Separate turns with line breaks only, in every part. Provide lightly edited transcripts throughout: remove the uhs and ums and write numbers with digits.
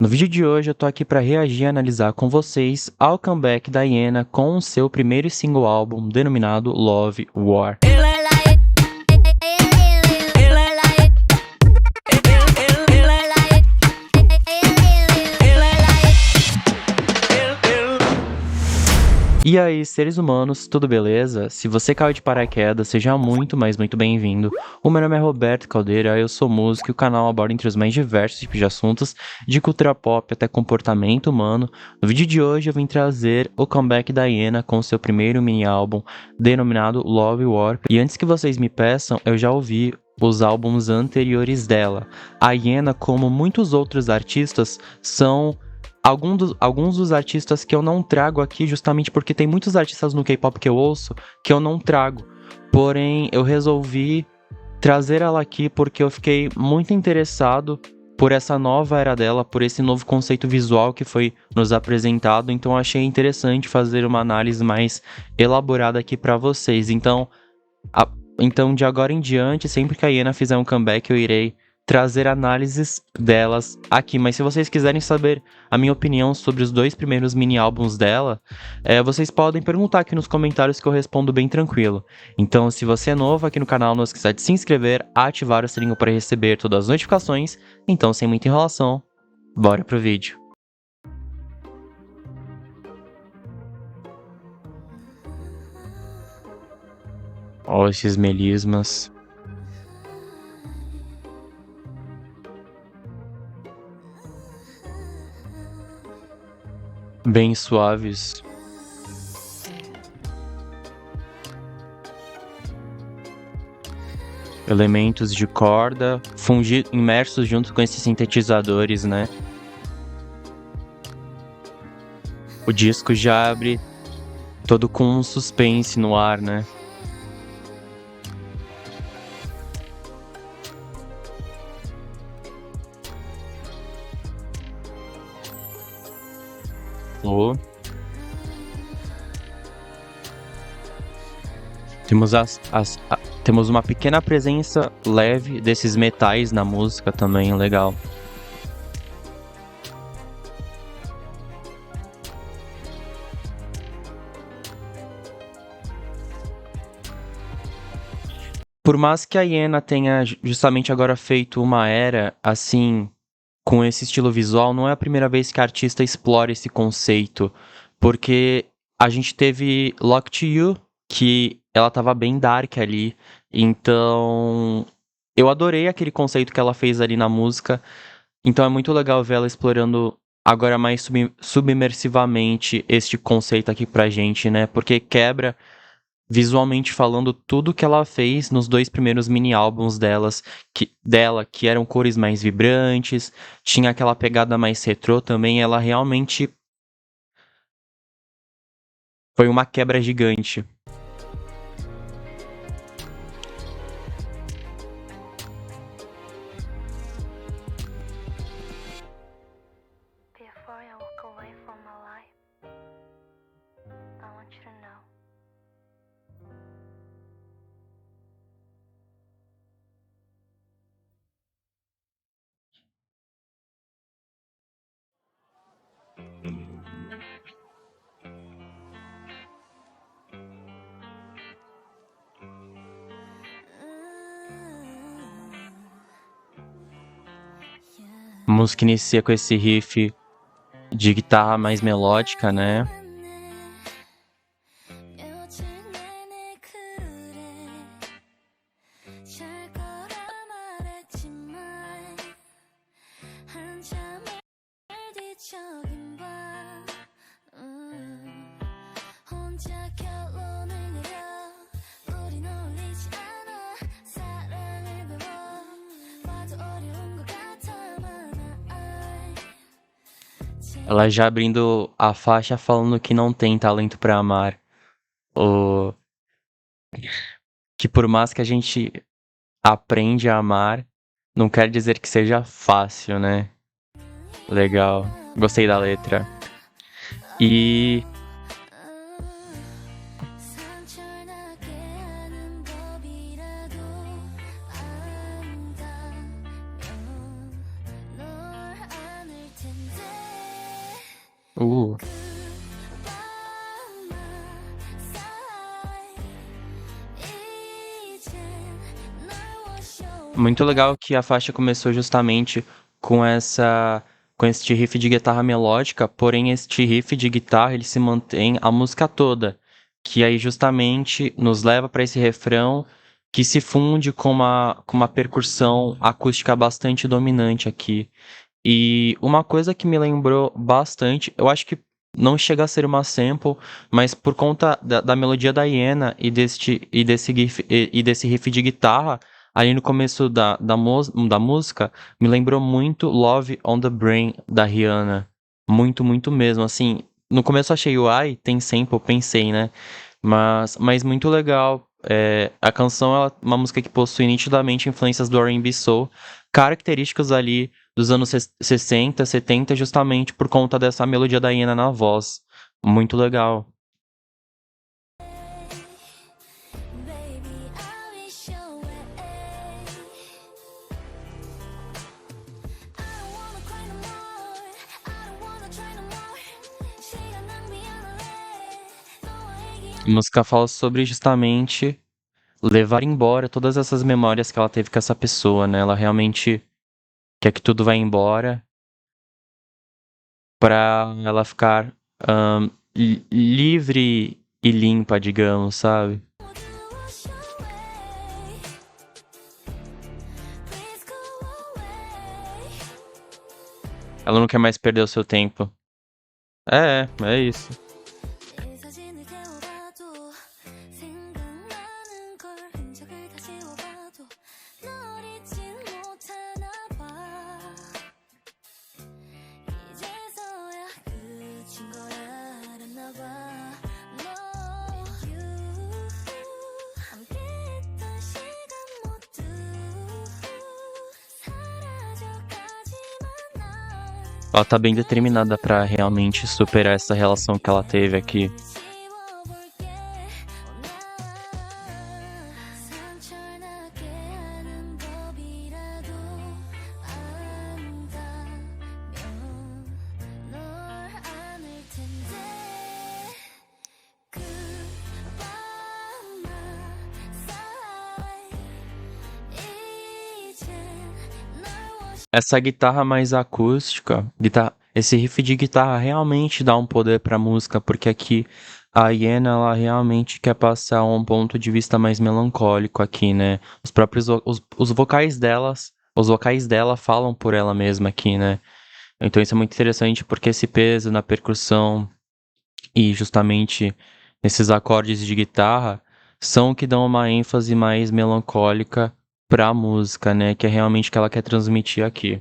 No vídeo de hoje eu tô aqui para reagir e analisar com vocês ao comeback da Iena com o seu primeiro single álbum denominado Love War. E aí, seres humanos, tudo beleza? Se você caiu de paraquedas, seja muito, mas muito bem-vindo. O meu nome é Roberto Caldeira, eu sou músico e o canal aborda entre os mais diversos tipos de assuntos, de cultura pop até comportamento humano. No vídeo de hoje eu vim trazer o comeback da Iena com seu primeiro mini-álbum denominado Love War. E antes que vocês me peçam, eu já ouvi os álbuns anteriores dela. A Iena, como muitos outros artistas, são alguns dos artistas que eu não trago aqui justamente porque tem muitos artistas no K-pop que eu ouço que eu não trago. Porém, eu resolvi trazer ela aqui porque eu fiquei muito interessado por essa nova era dela, por esse novo conceito visual que foi nos apresentado. Então, eu achei interessante fazer uma análise mais elaborada aqui para vocês. Então, de agora em diante, sempre que a Iena fizer um comeback, eu irei trazer análises delas aqui. Mas se vocês quiserem saber a minha opinião sobre os dois primeiros mini-álbuns dela, vocês podem perguntar aqui nos comentários que eu respondo bem tranquilo. Então, se você é novo aqui no canal, não esqueça de se inscrever, ativar o sininho para receber todas as notificações. Então, sem muita enrolação, bora pro vídeo. Ó, esses melismas. Bem suaves. Elementos de corda imersos junto com esses sintetizadores, né? O disco já abre todo com um suspense no ar, né? Oh. Temos uma pequena presença leve desses metais na música também, legal. Por mais que a Iena tenha justamente agora feito uma era assim, com esse estilo visual, não é a primeira vez que a artista explora esse conceito, porque a gente teve Lock to You, que ela tava bem dark ali, então eu adorei aquele conceito que ela fez ali na música, então é muito legal ver ela explorando agora mais submersivamente este conceito aqui pra gente, né, porque quebra visualmente falando tudo que ela fez nos dois primeiros mini álbuns dela, que eram cores mais vibrantes, tinha aquela pegada mais retrô também, ela realmente foi uma quebra gigante.
Before I walk away from my life, I want you to know.
A música inicia com esse riff de guitarra mais melódica, né? Ela já abrindo a faixa falando que não tem talento pra amar. Ou que por mais que a gente aprende a amar, não quer dizer que seja fácil, né? Legal. Gostei da letra. E Uh. Muito legal que a faixa começou justamente com essa com este riff de guitarra melódica, porém este riff de guitarra ele se mantém a música toda, que aí justamente nos leva para esse refrão que se funde com uma percussão acústica bastante dominante aqui. E uma coisa que me lembrou bastante, eu acho que não chega a ser uma sample, mas por conta da melodia da Iena e desse riff de guitarra, ali no começo da música, me lembrou muito Love on the Brain da Rihanna. Muito, muito mesmo. Assim, no começo eu achei, uai, tem sample, pensei, né? Mas muito legal. É, a canção é uma música que possui nitidamente influências do R&B Soul, características ali dos anos 60, 70, justamente por conta dessa melodia da Iena na voz. Muito legal. A música fala sobre justamente levar embora todas essas memórias que ela teve com essa pessoa, né? Ela realmente quer que tudo vá embora pra ela ficar livre e limpa, digamos, sabe? Ela não quer mais perder o seu tempo. É isso. Ela tá bem determinada pra realmente superar essa relação que ela teve aqui. Essa guitarra mais acústica, esse riff de guitarra realmente dá um poder pra música, porque aqui a Iena, ela realmente quer passar um ponto de vista mais melancólico aqui, né? Os próprios os os vocais dela falam por ela mesma aqui, né? Então isso é muito interessante porque esse peso na percussão e justamente nesses acordes de guitarra são o que dão uma ênfase mais melancólica pra música, né? Que é realmente o que ela quer transmitir aqui.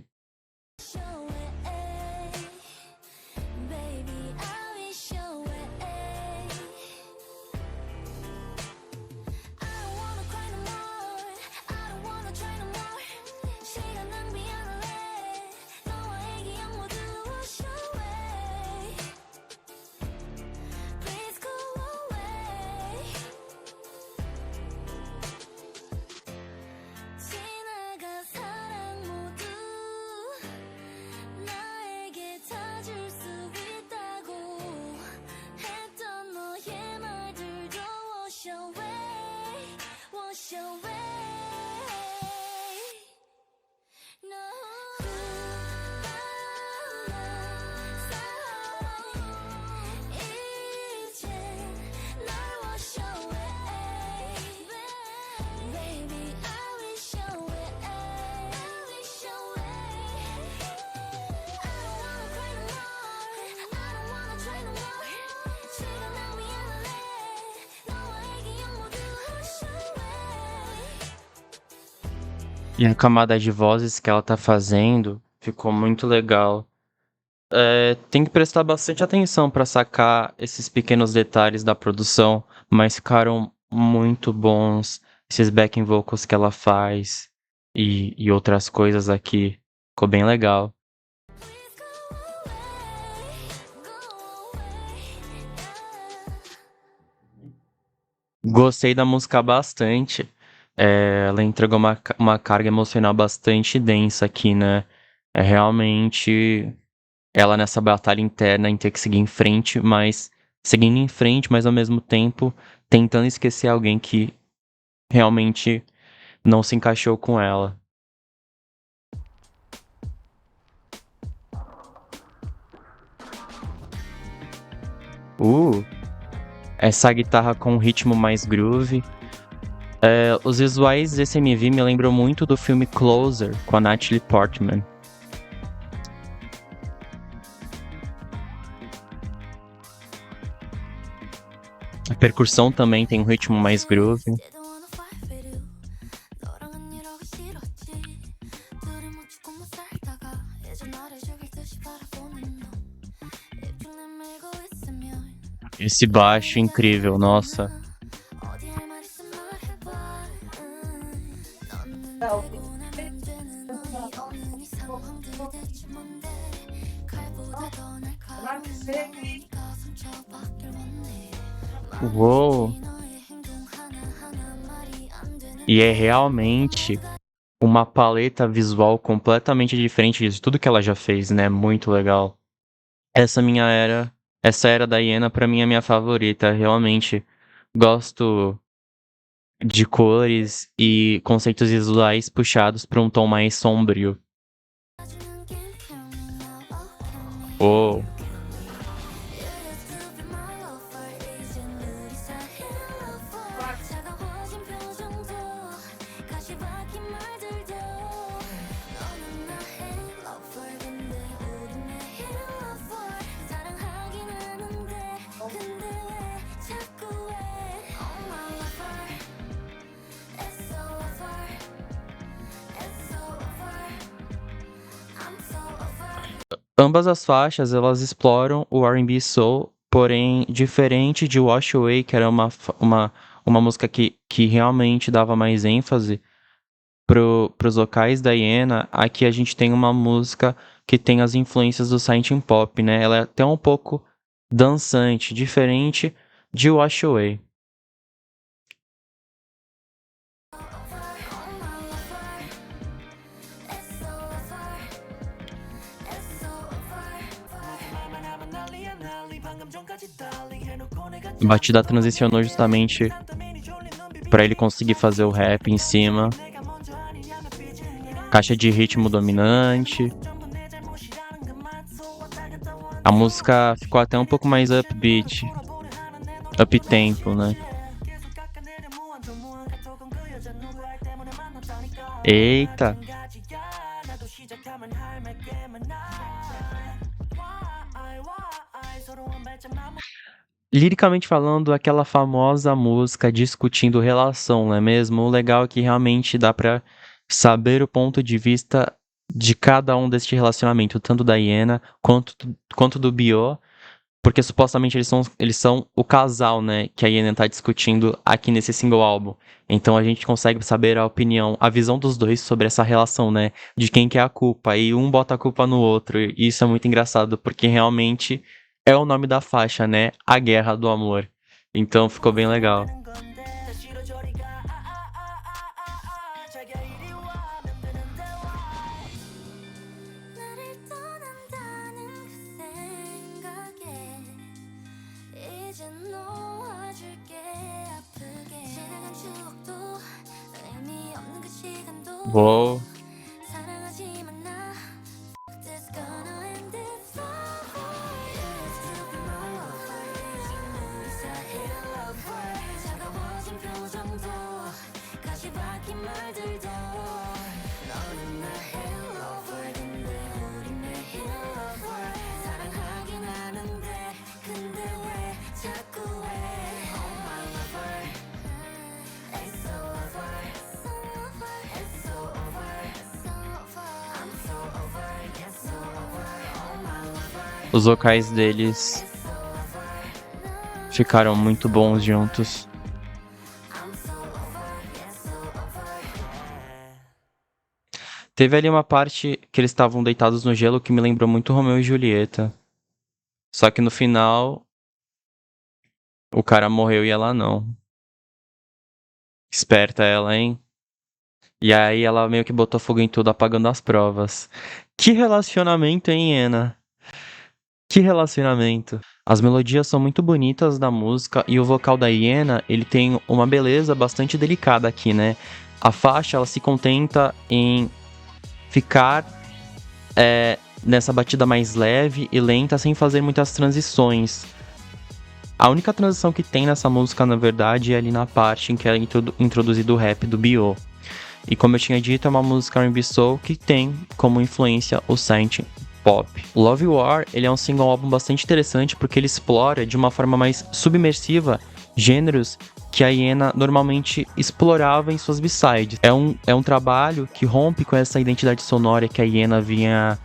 E a camada de vozes que ela tá fazendo ficou muito legal. É, tem que prestar bastante atenção pra sacar esses pequenos detalhes da produção, mas ficaram muito bons. Esses backing vocals que ela faz e outras coisas aqui. Ficou bem legal. Gostei da música bastante. Ela entregou uma carga emocional bastante densa aqui, né? É realmente ela nessa batalha interna em ter que seguir em frente, mas seguindo em frente, mas ao mesmo tempo tentando esquecer alguém que realmente não se encaixou com ela. Uh, essa guitarra com um ritmo mais groove. Os visuais desse MV me lembram muito do filme Closer, com a Natalie Portman. A percussão também tem um ritmo mais groove. Esse baixo incrível, nossa. Uou! E é realmente uma paleta visual completamente diferente de tudo que ela já fez, né? Muito legal. Essa era da Iena pra mim é a minha favorita, realmente. Gosto de cores e conceitos visuais puxados pra um tom mais sombrio. Oh, ambas as faixas elas exploram o R&B soul, porém diferente de Wash Away, que era uma música que realmente dava mais ênfase pros vocais da Iena, aqui a gente tem uma música que tem as influências do Synth Pop, né? Ela é até um pouco dançante, diferente de Wash Away. A batida transicionou justamente para ele conseguir fazer o rap em cima. Caixa de ritmo dominante. A música ficou até um pouco mais upbeat, up-tempo, né? Eita! Liricamente falando, aquela famosa música discutindo relação, não é mesmo? O legal é que realmente dá pra saber o ponto de vista de cada um deste relacionamento, tanto da Iena quanto do Bio, porque supostamente eles são o casal, né, que a Iena tá discutindo aqui nesse single álbum. Então a gente consegue saber a opinião, a visão dos dois sobre essa relação, né, de quem que é a culpa, e um bota a culpa no outro, e isso é muito engraçado, porque realmente é o nome da faixa, né, A Guerra do Amor. Então ficou bem legal. Uou. Os vocais deles ficaram muito bons juntos. Teve ali uma parte que eles estavam deitados no gelo que me lembrou muito Romeu e Julieta. Só que no final, o cara morreu e ela não. Esperta ela, hein? E aí ela meio que botou fogo em tudo, apagando as provas. Que relacionamento, hein, Ana? Que relacionamento. As melodias são muito bonitas da música e o vocal da Iena, ele tem uma beleza bastante delicada aqui, né? A faixa, ela se contenta em ficar nessa batida mais leve e lenta, sem fazer muitas transições. A única transição que tem nessa música, na verdade, é ali na parte em que é introduzido o rap do B.O. E como eu tinha dito, é uma música R&B Soul que tem como influência o synth pop. Love War, ele é um single álbum bastante interessante porque ele explora de uma forma mais submersiva gêneros que a Iena normalmente explorava em suas B-sides. É um trabalho que rompe com essa identidade sonora que a Iena vinha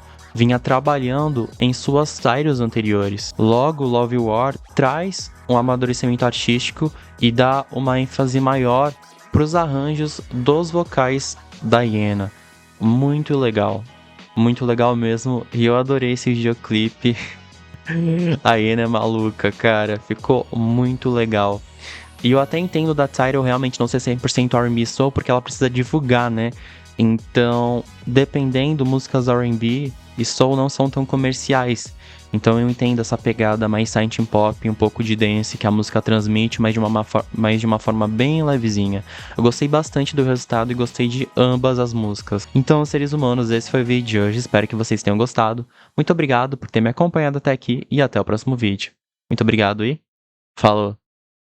trabalhando em suas titles anteriores. Logo, Love War traz um amadurecimento artístico e dá uma ênfase maior para os arranjos dos vocais da Iena. Muito legal mesmo, e eu adorei esse videoclipe. A Iena é maluca, cara, ficou muito legal. E eu até entendo da Tidal realmente não ser 100% R&B Soul, porque ela precisa divulgar, né? Então, dependendo, músicas R&B e Soul não são tão comerciais. Então eu entendo essa pegada mais synth pop, um pouco de dance que a música transmite, mas de uma forma bem levezinha. Eu gostei bastante do resultado e gostei de ambas as músicas. Então, seres humanos, esse foi o vídeo de hoje. Espero que vocês tenham gostado. Muito obrigado por ter me acompanhado até aqui e até o próximo vídeo. Muito obrigado e falou!